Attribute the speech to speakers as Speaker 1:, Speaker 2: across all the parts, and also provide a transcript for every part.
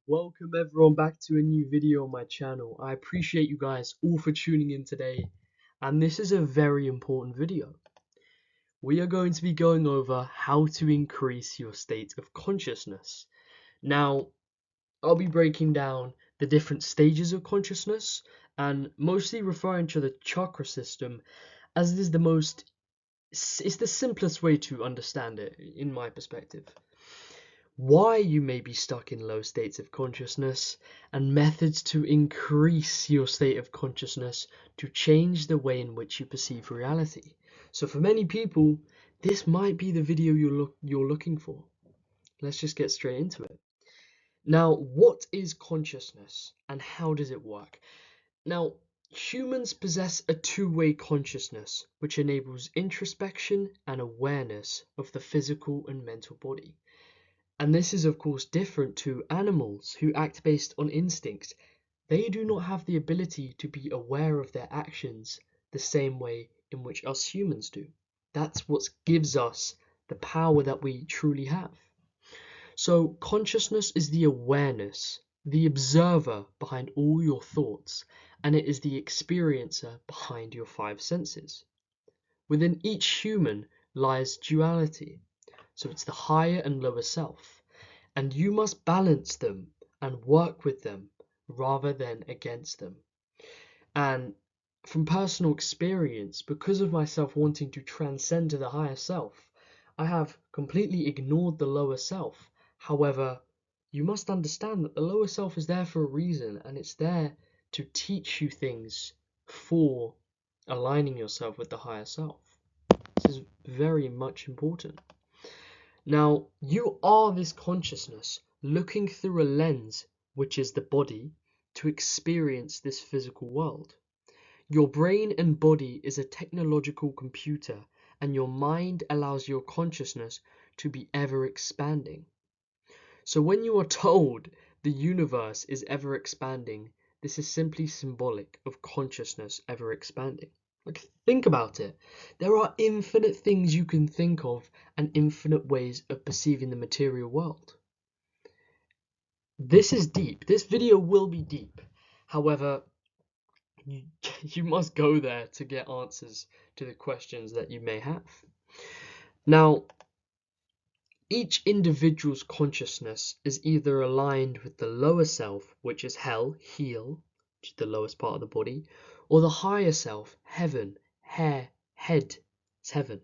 Speaker 1: Welcome everyone back to a new video on my channel. I appreciate you guys all for tuning in today, and this is a very important video. We are going to be going over how to increase your state of consciousness. Now, I'll be breaking down the different stages of consciousness and mostly referring to the chakra system as it is it's the simplest way to understand it in my perspective. Why you may be stuck in low states of consciousness, and methods to increase your state of consciousness to change the way in which you perceive reality. So for many people, this might be the video you're looking for. Let's just get straight into it. Now, what is consciousness and how does it work? Now, humans possess a two-way consciousness which enables introspection and awareness of the physical and mental body. And this is of course different to animals who act based on instinct. They do not have the ability to be aware of their actions the same way in which us humans do. That's what gives us the power that we truly have. So consciousness is the awareness, the observer behind all your thoughts, and it is the experiencer behind your five senses. Within each human lies duality. So it's the higher and lower self, and you must balance them and work with them rather than against them. And from personal experience, because of myself wanting to transcend to the higher self, I have completely ignored the lower self. However, you must understand that the lower self is there for a reason, and it's there to teach you things for aligning yourself with the higher self. This is very much important. Now, you are this consciousness looking through a lens, which is the body, to experience this physical world. Your brain and body is a technological computer, and your mind allows your consciousness to be ever expanding. So when you are told the universe is ever expanding, this is simply symbolic of consciousness ever expanding. Like, think about it. There are infinite things you can think of and infinite ways of perceiving the material world. This is deep. This video will be deep. However, you, you must go there to get answers to the questions that you may have. Now, each individual's consciousness is either aligned with the lower self, which is hell, heel, which is the lowest part of the body, or the higher self, heaven, hair, head, is heaven.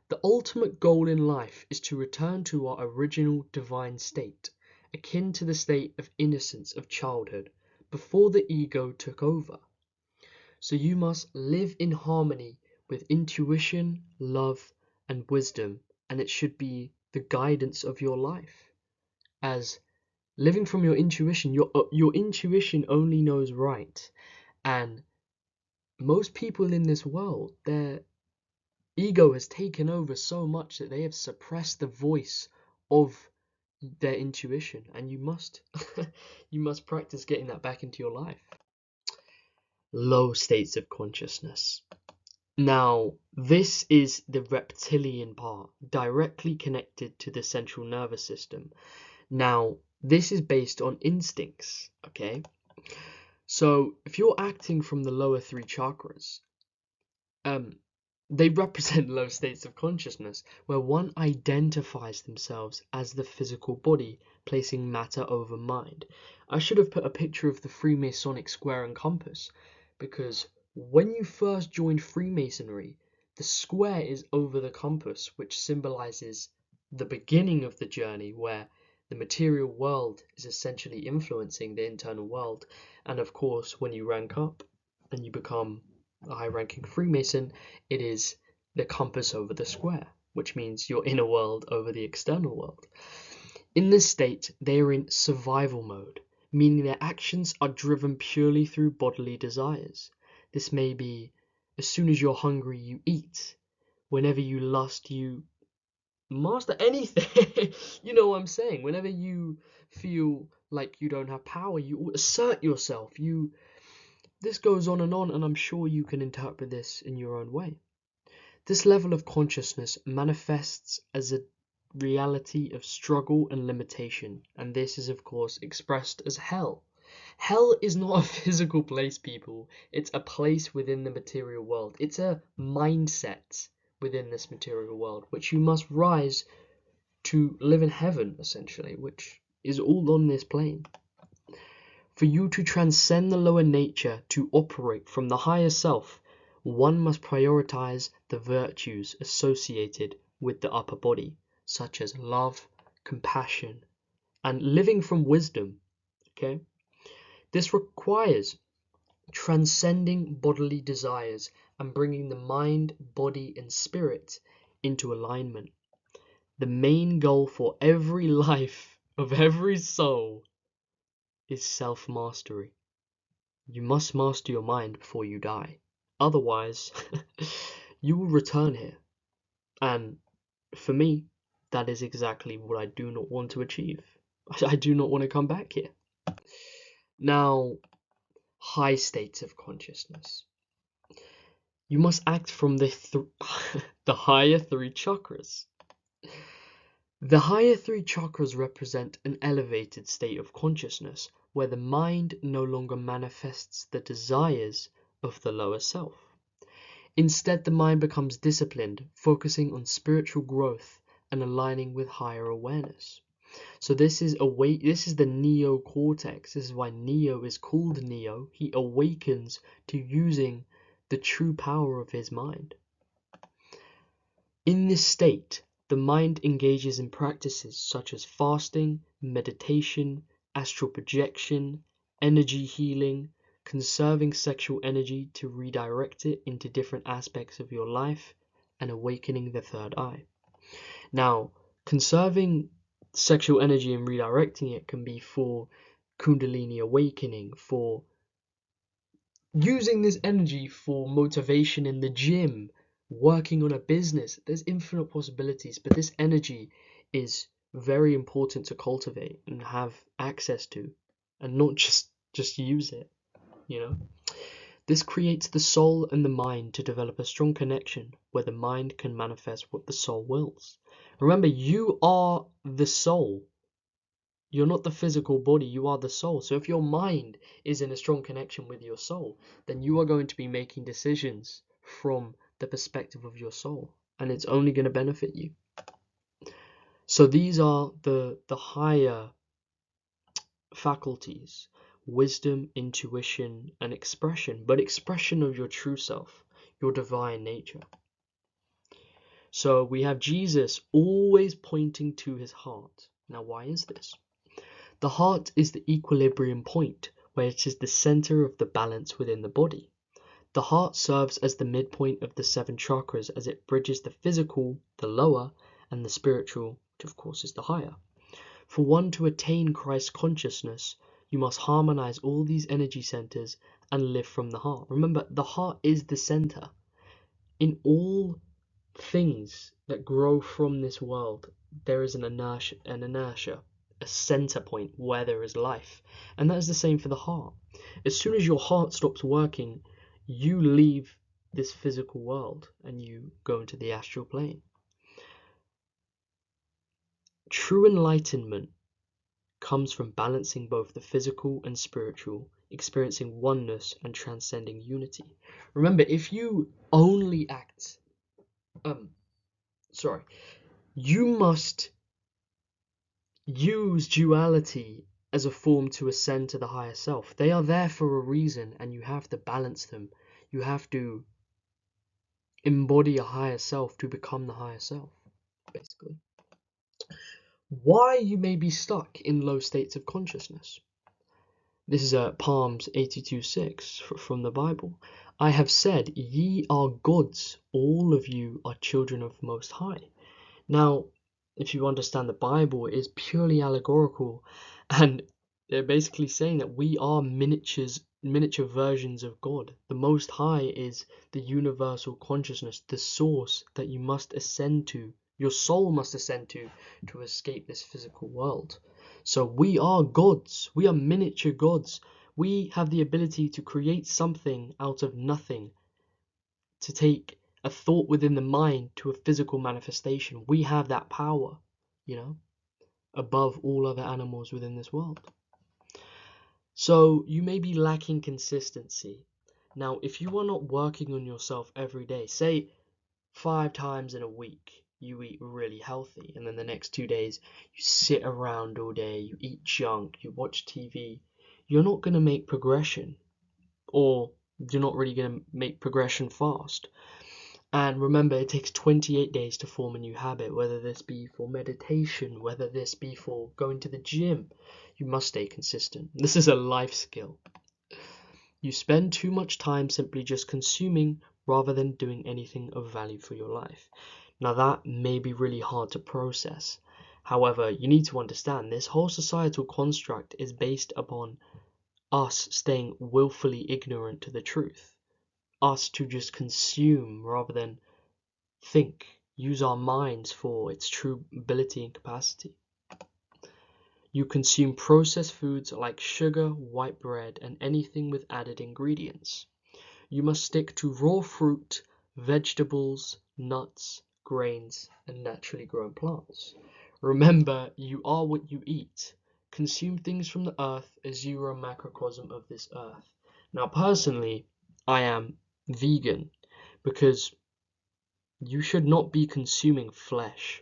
Speaker 1: The ultimate goal in life is to return to our original divine state, akin to the state of innocence of childhood, before the ego took over. So you must live in harmony with intuition, love, and wisdom, and it should be the guidance of your life. As living from your intuition, your intuition only knows right, and most people in this world, their ego has taken over so much that they have suppressed the voice of their intuition, and you must you must practice getting that back into your life. Low states of consciousness. Now, this is the reptilian part, directly connected to the central nervous system. Now, this is based on instincts, okay? So, if you're acting from the lower three chakras, they represent low states of consciousness, where one identifies themselves as the physical body, placing matter over mind. I should have put a picture of the Freemasonic square and compass, because when you first joined Freemasonry, the square is over the compass, which symbolizes the beginning of the journey, where the material world is essentially influencing the internal world. And of course, when you rank up and you become a high-ranking Freemason, it is the compass over the square, which means your inner world over the external world. In this state, they are in survival mode, meaning their actions are driven purely through bodily desires. This may be, as soon as you're hungry, you eat. Whenever you lust, you master anything. You know what I'm saying? Whenever you feel like you don't have power, you assert yourself. This goes on, and I'm sure you can interpret this in your own way. This level of consciousness manifests as a reality of struggle and limitation, and this is of course expressed as hell. Hell is not a physical place, people. It's a place within the material world. It's a mindset within this material world, which you must rise to live in heaven, essentially, which is all on this plane. For you to transcend the lower nature, to operate from the higher self, one must prioritize the virtues associated with the upper body, such as love, compassion, and living from wisdom. Okay? This requires transcending bodily desires and bringing the mind, body, and spirit into alignment. The main goal for every life of every soul is self-mastery. You must master your mind before you die. Otherwise, you will return here. And for me, that is exactly what I do not want to achieve. I do not want to come back here. Now, high states of consciousness. You must act from the higher three chakras. The higher three chakras represent an elevated state of consciousness where the mind no longer manifests the desires of the lower self. Instead, the mind becomes disciplined, focusing on spiritual growth and aligning with higher awareness. So this is the neocortex. This is why Neo is called Neo. He awakens to using the true power of his mind. In this state, the mind engages in practices such as fasting, meditation, astral projection, energy healing, conserving sexual energy to redirect it into different aspects of your life, and awakening the third eye. Now, conserving sexual energy and redirecting it can be for Kundalini awakening, for using this energy for motivation in the gym, working on a business. There's infinite possibilities, but this energy is very important to cultivate and have access to, and not just use it, you know. This creates the soul and the mind to develop a strong connection where the mind can manifest what the soul wills. Remember, you are the soul. You're not the physical body, you are the soul. So if your mind is in a strong connection with your soul, then you are going to be making decisions from the perspective of your soul, and it's only going to benefit you. So these are the higher faculties: wisdom, intuition, and expression, but expression of your true self, your divine nature. So we have Jesus always pointing to his heart. Now, why is this? The heart is the equilibrium point, where it is the center of the balance within the body. The heart serves as the midpoint of the 7 chakras as it bridges the physical, the lower, and the spiritual, which of course is the higher. For one to attain Christ consciousness, you must harmonize all these energy centers and live from the heart. Remember, the heart is the center. In all things that grow from this world, there is an inertia, a center point where there is life. And that is the same for the heart. As soon as your heart stops working, you leave this physical world and you go into the astral plane. True enlightenment comes from balancing both the physical and spiritual, experiencing oneness and transcending unity. Remember, if you only act, you must use duality as a form to ascend to the higher self. They are there for a reason, and you have to balance them. You have to embody a higher self to become the higher self, basically. Why you may be stuck in low states of consciousness. This is Psalms 82:6 from the Bible. I have said, ye are gods, all of you are children of Most High. Now, if you understand the Bible, it is purely allegorical, and they're basically saying that we are miniature versions of God. The Most High is the universal consciousness, the source that you must ascend to, your soul must ascend to escape this physical world. So we are gods, we are miniature gods. We have the ability to create something out of nothing, to take a thought within the mind to a physical manifestation. We have that power. you know, above all other animals within this world. So you may be lacking consistency. Now, if you are not working on yourself every day, say 5 times in a week, you eat really healthy, and then the next 2 days you sit around all day, you eat junk, you watch TV, you're not going to make progression, or you're not really going to make progression fast. And remember, it takes 28 days to form a new habit, whether this be for meditation, whether this be for going to the gym. You must stay consistent. This is a life skill. You spend too much time simply just consuming rather than doing anything of value for your life. Now, that may be really hard to process. However, you need to understand this whole societal construct is based upon us staying willfully ignorant to the truth. Us to just consume rather than think, use our minds for its true ability and capacity. You consume processed foods like sugar, white bread, and anything with added ingredients. You must stick to raw fruit, vegetables, nuts, grains, and naturally grown plants. Remember, you are what you eat. Consume things from the earth as you are a macrocosm of this earth. Now, personally, I am vegan because you should not be consuming flesh.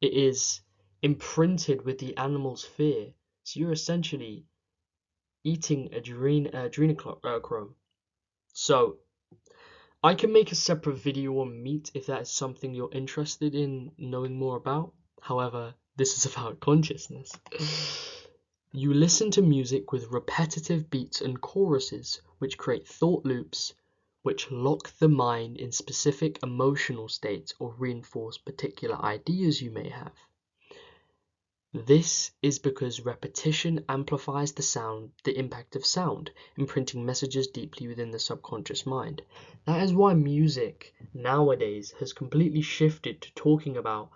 Speaker 1: It is imprinted with the animal's fear. So you're essentially eating adrenochrome. So I can make a separate video on meat if that is something you're interested in knowing more about. However, this is about consciousness. You listen to music with repetitive beats and choruses, which create thought loops, which lock the mind in specific emotional states or reinforce particular ideas you may have. This is because repetition amplifies the impact of sound, imprinting messages deeply within the subconscious mind. That is why music nowadays has completely shifted to talking about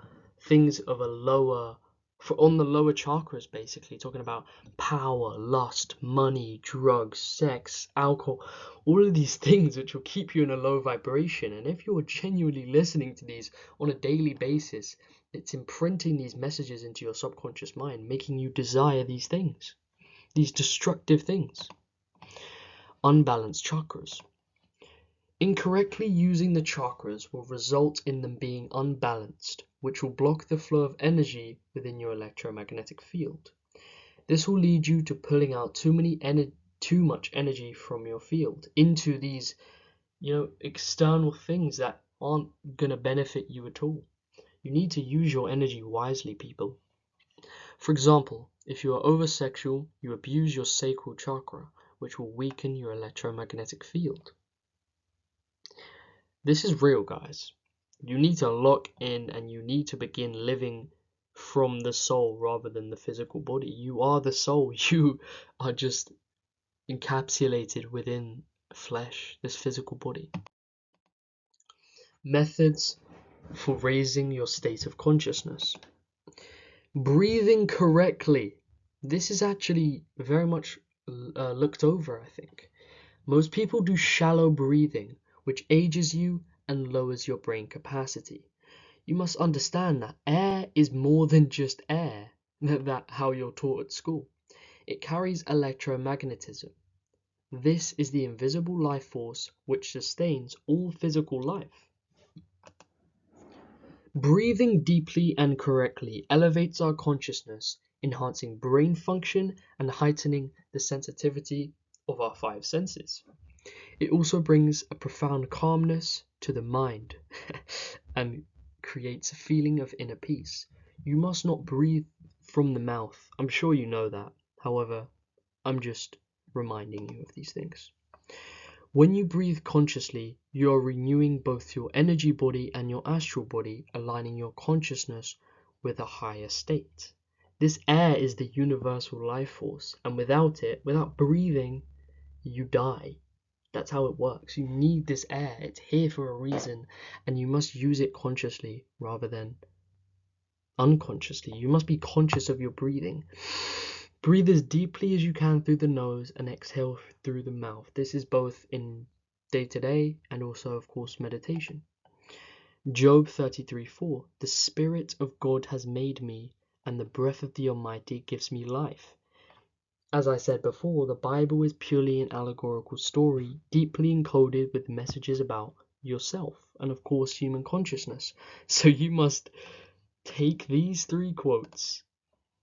Speaker 1: things of on the lower chakras, basically talking about power, lust, money, drugs, sex, alcohol, all of these things which will keep you in a low vibration. And if you're genuinely listening to these on a daily basis, it's imprinting these messages into your subconscious mind, making you desire these things, these destructive things. Unbalanced chakras. Incorrectly using the chakras will result in them being unbalanced, which will block the flow of energy within your electromagnetic field. This will lead you to pulling out too much energy from your field into these, external things that aren't going to benefit you at all. You need to use your energy wisely, people. For example, if you are oversexual, you abuse your sacral chakra, which will weaken your electromagnetic field. This is real, guys. You need to lock in and you need to begin living from the soul rather than the physical body. You are the soul. You are just encapsulated within flesh, this physical body. Methods for raising your state of consciousness. Breathing correctly. This is actually very much looked over, I think. Most people do shallow breathing, which ages you and lowers your brain capacity. You must understand that air is more than just air, that how you're taught at school. It carries electromagnetism. This is the invisible life force which sustains all physical life. Breathing deeply and correctly elevates our consciousness, enhancing brain function and heightening the sensitivity of our 5 senses. It also brings a profound calmness to the mind and creates a feeling of inner peace. You must not breathe from the mouth. I'm sure you know that. However, I'm just reminding you of these things. When you breathe consciously, you are renewing both your energy body and your astral body, aligning your consciousness with a higher state. This air is the universal life force, and without breathing, you die. That's how it works. You need this air. It's here for a reason, and you must use it consciously rather than unconsciously. You must be conscious of your breathing. Breathe as deeply as you can through the nose and exhale through the mouth. This is both in day-to-day and also, of course, meditation. Job 33:4. The Spirit of God has made me, and the breath of the Almighty gives me life. As I said before, the Bible is purely an allegorical story, deeply encoded with messages about yourself and, of course, human consciousness. So you must take these 3 quotes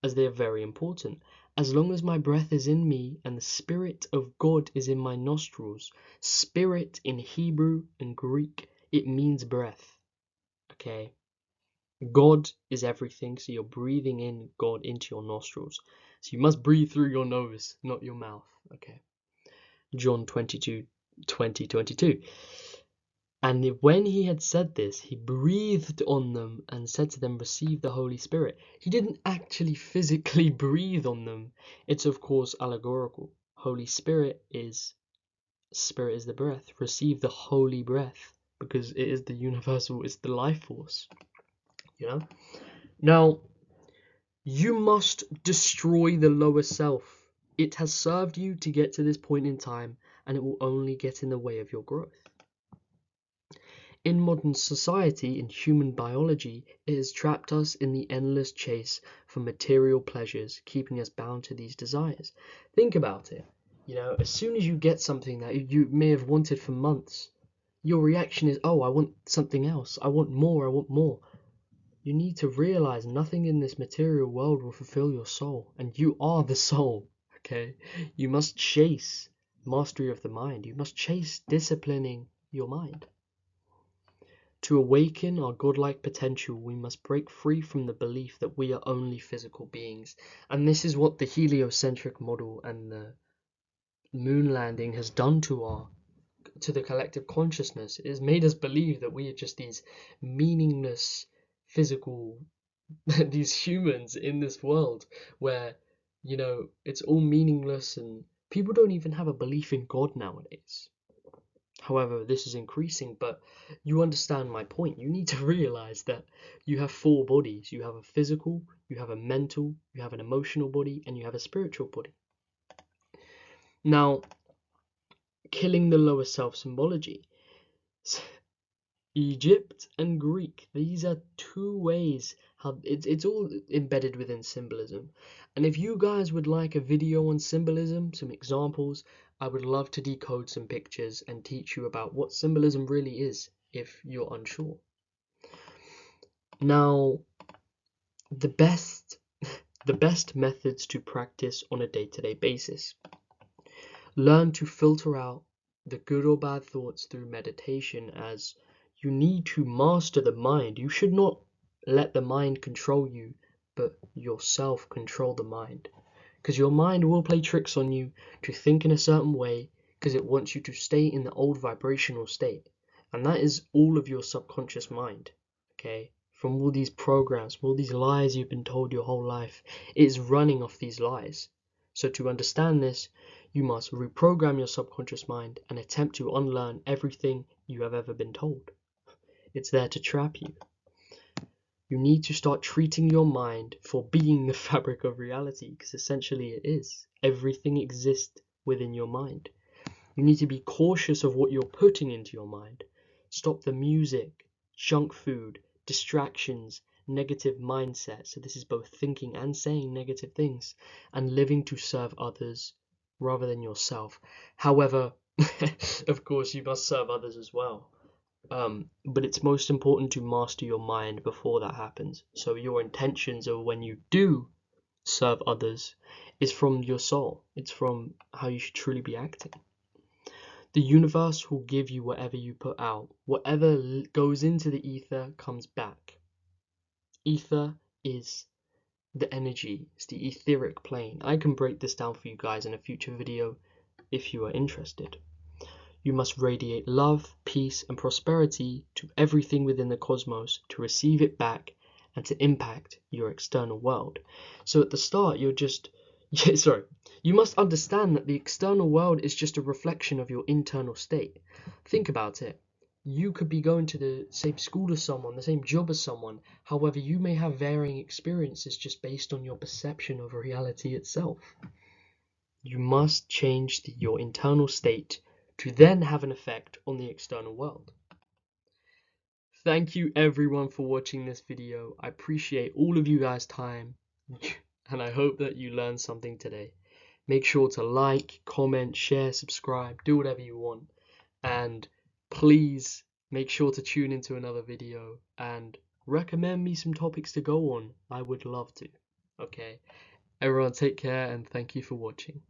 Speaker 1: as they are very important. As long as my breath is in me and the Spirit of God is in my nostrils. Spirit in Hebrew and Greek, it means breath. Okay? God is everything, so you're breathing in God into your nostrils. So you must breathe through your nose, not your mouth. Okay. John 22:20-22. And when he had said this, he breathed on them and said to them, receive the Holy Spirit. He didn't actually physically breathe on them. It's of course allegorical. Holy Spirit is the breath. Receive the holy breath because it is the universal, it's the life force. You know? Now, you must destroy the lower self. It has served you to get to this point in time, and it will only get in the way of your growth. In modern society, in human biology, it has trapped us in the endless chase for material pleasures, keeping us bound to these desires. Think about it. You know, as soon as you get something that you may have wanted for months, your reaction is, oh, I want something else. I want more, I want more. You need to realize nothing in this material world will fulfill your soul, and you are the soul, okay? You must chase mastery of the mind. You must chase disciplining your mind. To awaken our godlike potential, we must break free from the belief that we are only physical beings. And this is what the heliocentric model and the moon landing has done to the collective consciousness. It has made us believe that we are just these meaningless physical these humans in this world where, you know, it's all meaningless and people don't even have a belief in God nowadays. However, this is increasing, but you understand my point. You need to realize that you have 4 bodies. You have a physical, you have a mental, you have an emotional body, and you have a spiritual body. Now, killing the lower self symbology. Egypt and Greek, these are 2 ways how it's all embedded within symbolism. And if you guys would like a video on symbolism, some examples, I would love to decode some pictures and teach you about what symbolism really is if you're unsure. Now, the best methods to practice on a day-to-day basis. Learn to filter out the good or bad thoughts through meditation, as you need to master the mind. You should not let the mind control you, but yourself control the mind. Because your mind will play tricks on you to think in a certain way because it wants you to stay in the old vibrational state. And that is all of your subconscious mind, okay? From all these programs, from all these lies you've been told your whole life, it is running off these lies. So to understand this, you must reprogram your subconscious mind and attempt to unlearn everything you have ever been told. It's there to trap you. You need to start treating your mind for being the fabric of reality, because essentially it is. Everything exists within your mind. You need to be cautious of what you're putting into your mind. Stop the music, junk food, distractions, negative mindset. So this is both thinking and saying negative things, and living to serve others rather than yourself. However, of course, you must serve others as well. But it's most important to master your mind before that happens. So your intentions of when you do serve others is from your soul. It's from how you should truly be acting. The universe will give you whatever you put out. Whatever goes into the ether comes back. Ether is the energy, it's the etheric plane. I can break this down for you guys in a future video if you are interested. You must radiate love, peace, and prosperity to everything within the cosmos to receive it back and to impact your external world. So at the start, you must understand that the external world is just a reflection of your internal state. Think about it. You could be going to the same school as someone, the same job as someone. However, you may have varying experiences just based on your perception of reality itself. You must change your internal state to then have an effect on the external world. Thank you everyone for watching this video. I appreciate all of you guys' time. and I hope that you learned something today. Make sure to like, comment, share, subscribe, do whatever you want. And please make sure to tune into another video and recommend me some topics to go on. I would love to. Okay. Everyone take care and thank you for watching.